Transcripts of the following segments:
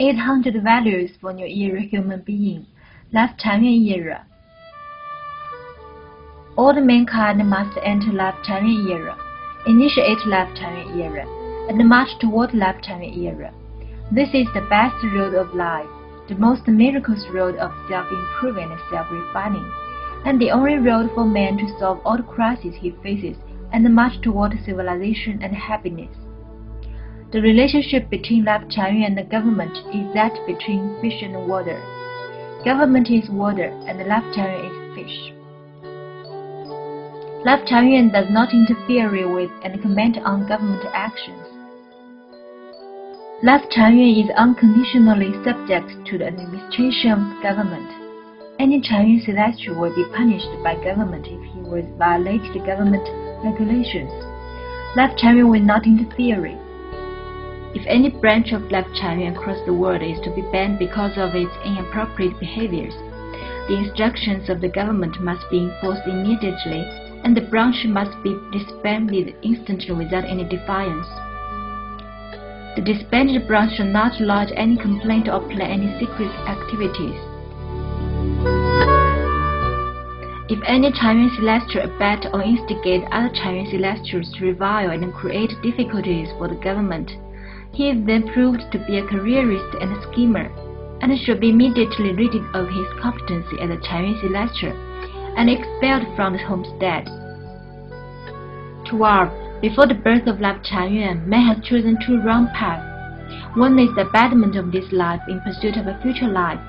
800 Values for New Era Human Being, Lifechanyuan Era. All mankind must enter Lifechanyuan Era, initiate Lifechanyuan Era, and march toward Lifechanyuan Era. This is the best road of life, the most miraculous road of self-improvement and self-refining, and the only road for man to solve all the crises he faces and march toward civilization and happiness. The relationship between Lifechanyuan and the government is that between fish and water. Government is water and Lifechanyuan is fish. Lifechanyuan does not interfere with and comment on government actions. Lifechanyuan is unconditionally subject to the administration of government. Any Chanyuan celestial will be punished by government if he would violate the government regulations. Lifechanyuan will not interfere. If any branch of Lifechanyuan across the world is to be banned because of its inappropriate behaviors, the instructions of the government must be enforced immediately, and the branch must be disbanded instantly without any defiance. The disbanded branch shall not lodge any complaint or plan any secret activities. If any Chanyuan celestial abet or instigate other Chanyuan celestials to revile and create difficulties for the government, he is then proved to be a careerist and a schemer, and should be immediately rid of his competency as a Chanyuan celestial and expelled from the homestead. 12. Before the birth of Lifechanyuan, man has chosen two wrong paths. One is the abandonment of this life in pursuit of a future life,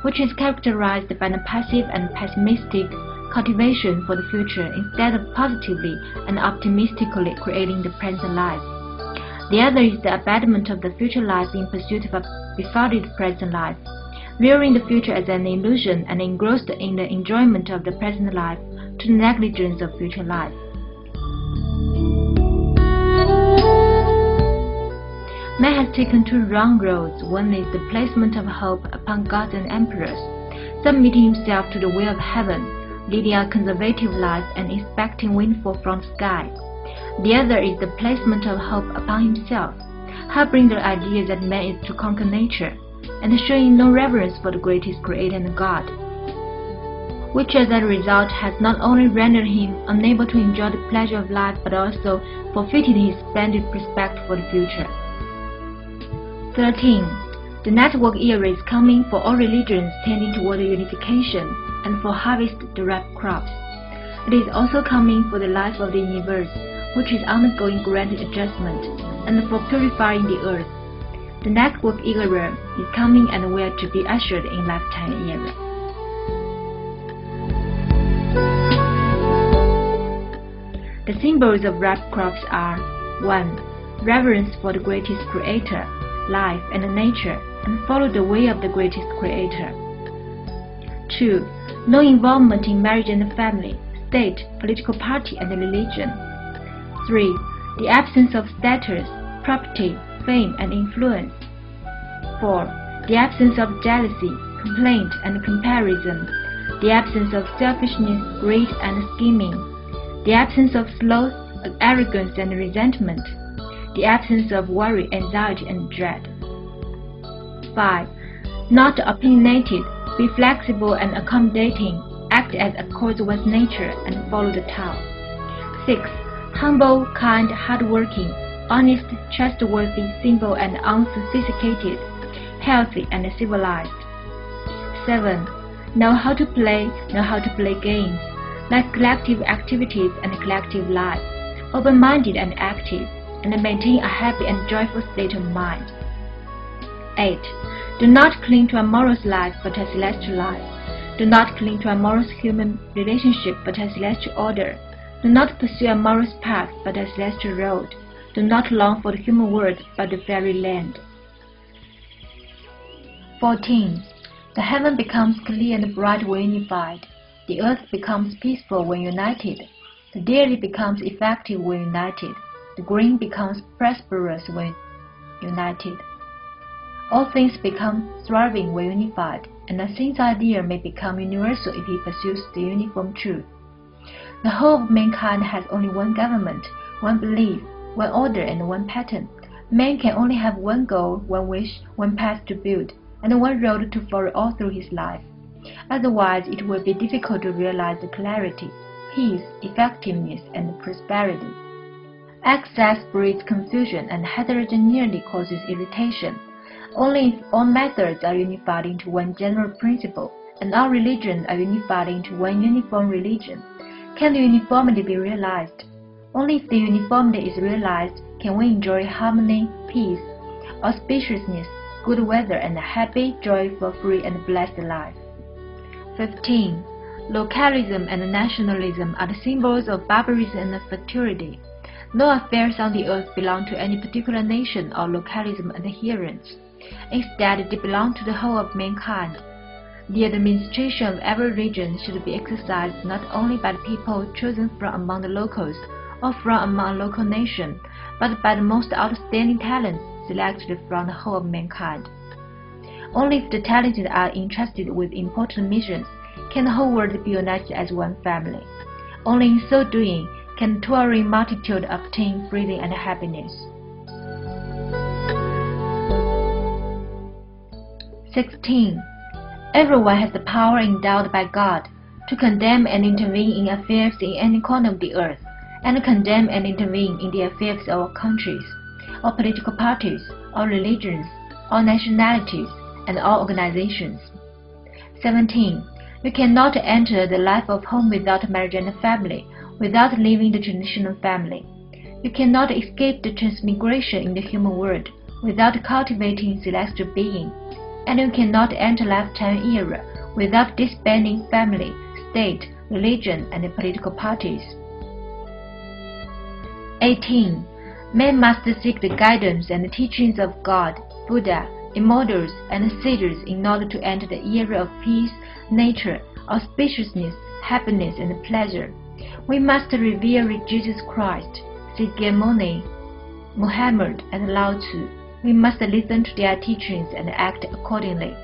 which is characterized by a passive and pessimistic cultivation for the future instead of positively and optimistically creating the present life. The other is the abandonment of the future life in pursuit of a befuddled present life, rearing the future as an illusion and engrossed in the enjoyment of the present life to the negligence of future life. Man has taken two wrong roads. One is the placement of hope upon gods and emperors, submitting himself to the will of heaven, leading a conservative life and expecting windfall from the sky. The other is the placement of hope upon himself, harboring the idea that man is to conquer nature, and showing no reverence for the greatest creator and God, which as a result has not only rendered him unable to enjoy the pleasure of life but also forfeited his splendid prospect for the future. 13. The network era is coming for all religions tending toward unification and for harvest the ripe crops. It is also coming for the life of the universe, which is undergoing grand adjustment, and for purifying the earth. The network era is coming and will to be ushered in Lifechanyuan era. The symbols of ripe crops are 1. Reverence for the greatest creator, life and nature, and follow the way of the greatest creator. 2. No involvement in marriage and family, state, political party and religion. 3. The absence of status, property, fame and influence. 4. The absence of jealousy, complaint and comparison. The absence of selfishness, greed and scheming. The absence of sloth, arrogance and resentment. The absence of worry, anxiety and dread. 5. Not opinionated, be flexible and accommodating, act as accords with nature and follow the Tao. 6. Humble, kind, hardworking, honest, trustworthy, simple and unsophisticated, healthy and civilized. 7. Know how to play games, like collective activities and collective life, open-minded and active, and maintain a happy and joyful state of mind. 8. Do not cling to a morose life but a celestial life. Do not cling to a morose human relationship but a celestial order. Do not pursue a morose path but a celestial road. Do not long for the human world but the fairy land. 14. The heaven becomes clear and bright when unified. The earth becomes peaceful when united. The daily becomes effective when united. The green becomes prosperous when united. All things become thriving when unified, and a saint's idea may become universal if he pursues the uniform truth. The whole of mankind has only one government, one belief, one order and one pattern. Man can only have one goal, one wish, one path to build, and one road to follow all through his life. Otherwise, it will be difficult to realize the clarity, peace, effectiveness, and prosperity. Excess breeds confusion, and heterogeneity causes irritation. Only if all methods are unified into one general principle, and all religions are unified into one uniform religion, can the uniformity be realized. Only if the uniformity is realized can we enjoy harmony, peace, auspiciousness, good weather, and a happy, joyful, free, and blessed life. 15. Localism and nationalism are the symbols of barbarism and futurity. No affairs on the earth belong to any particular nation or localism adherents. Instead, they belong to the whole of mankind. The administration of every region should be exercised not only by the people chosen from among the locals or from among a local nation, but by the most outstanding talents selected from the whole of mankind. Only if the talented are entrusted with important missions can the whole world be united as one family. Only in so doing can the touring multitude obtain freedom and happiness. 16. Everyone has the power endowed by God to condemn and intervene in affairs in any corner of the earth, and condemn and intervene in the affairs of countries, or political parties, or religions, or nationalities, and all organizations. 17. You cannot enter the life of home without marriage and family, without leaving the traditional family. You cannot escape the transmigration in the human world without cultivating celestial being, and you cannot enter Lifechanyuan era without disbanding family, state, religion, and political parties. 18. Man must seek the guidance and the teachings of God, Buddha, immortals, and sages in order to enter the era of peace, nature, auspiciousness, happiness, and pleasure. We must revere Jesus Christ, Siddhamuni, Muhammad, and Lao Tzu. We must listen to their teachings and act accordingly.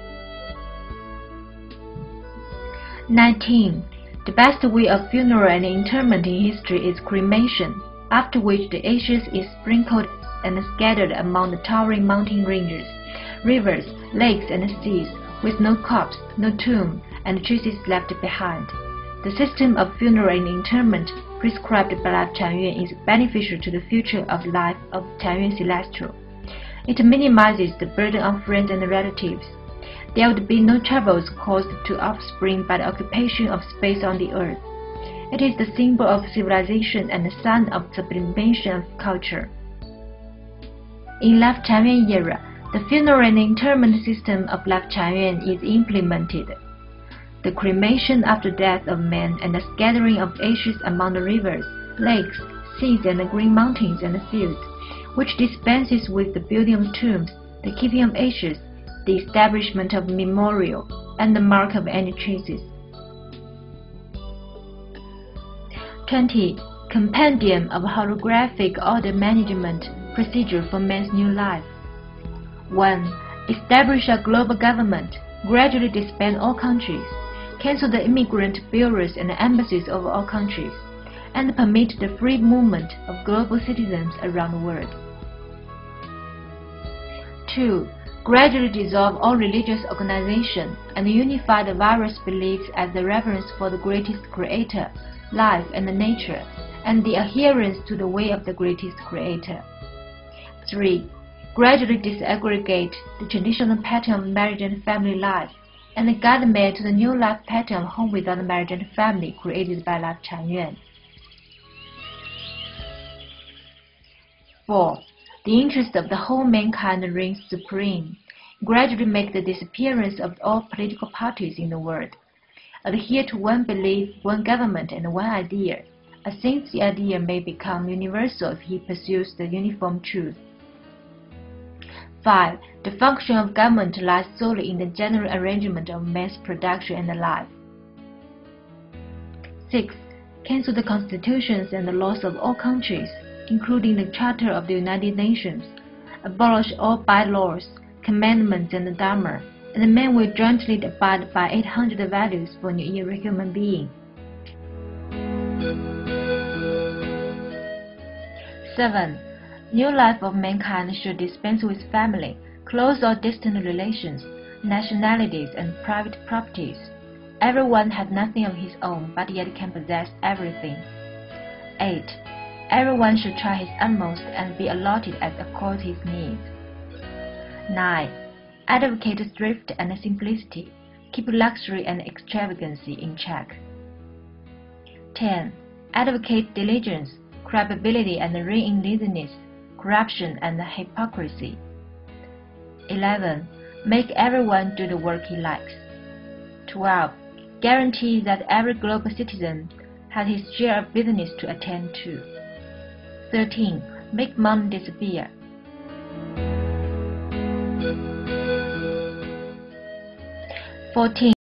19. The best way of funeral and interment in history is cremation, after which the ashes is sprinkled and scattered among the towering mountain ranges, rivers, lakes, and seas, with no corpse, no tomb, and traces left behind. The system of funeral and interment prescribed by Lifechanyuan is beneficial to the future of life of Chanyuan Celestial. It minimizes the burden on friends and relatives. There would be no troubles caused to offspring by the occupation of space on the earth. It is the symbol of civilization and the sign of sublimation of culture. In Lifechanyuan era, the funeral and interment system of Lifechanyuan is implemented. The cremation after death of man and the scattering of ashes among the rivers, lakes, seas, and the green mountains and fields, which dispenses with the building of tombs, the keeping of ashes, the establishment of memorial, and the mark of any traces. 20. Compendium of holographic order management procedure for man's new life. 1. Establish a global government, gradually disband all countries, cancel the immigrant bureaus and embassies of all countries, and permit the free movement of global citizens around the world. 2. Gradually dissolve all religious organization and unify the various beliefs as the reverence for the greatest creator, life, and nature, and the adherence to the way of the greatest creator. 3. Gradually disaggregate the traditional pattern of marriage and family life, and guide man to the new life pattern of home without marriage and family created by Lifechanyuan. 4. The interest of the whole mankind reigns supreme. Gradually make the disappearance of all political parties in the world. Adhere to one belief, one government, and one idea, since the idea may become universal if he pursues the uniform truth. 5. The function of government lies solely in the general arrangement of man's production and life. 6. Cancel the constitutions and the laws of all countries, including the Charter of the United Nations. Abolish all bylaws, commandments, and the Dharma, and man will jointly abide by 800 values for an era human being. 7. New life of mankind should dispense with family, close or distant relations, nationalities, and private properties. Everyone has nothing of his own, but yet can possess everything. 8. Everyone should try his utmost and be allotted as according to his needs. 9. Advocate thrift and simplicity. Keep luxury and extravagancy in check. 10. Advocate diligence, credibility, and rein in laziness, corruption, and hypocrisy. 11. Make everyone do the work he likes. 12. Guarantee that every global citizen has his share of business to attend to. 13. Make money disappear. 14.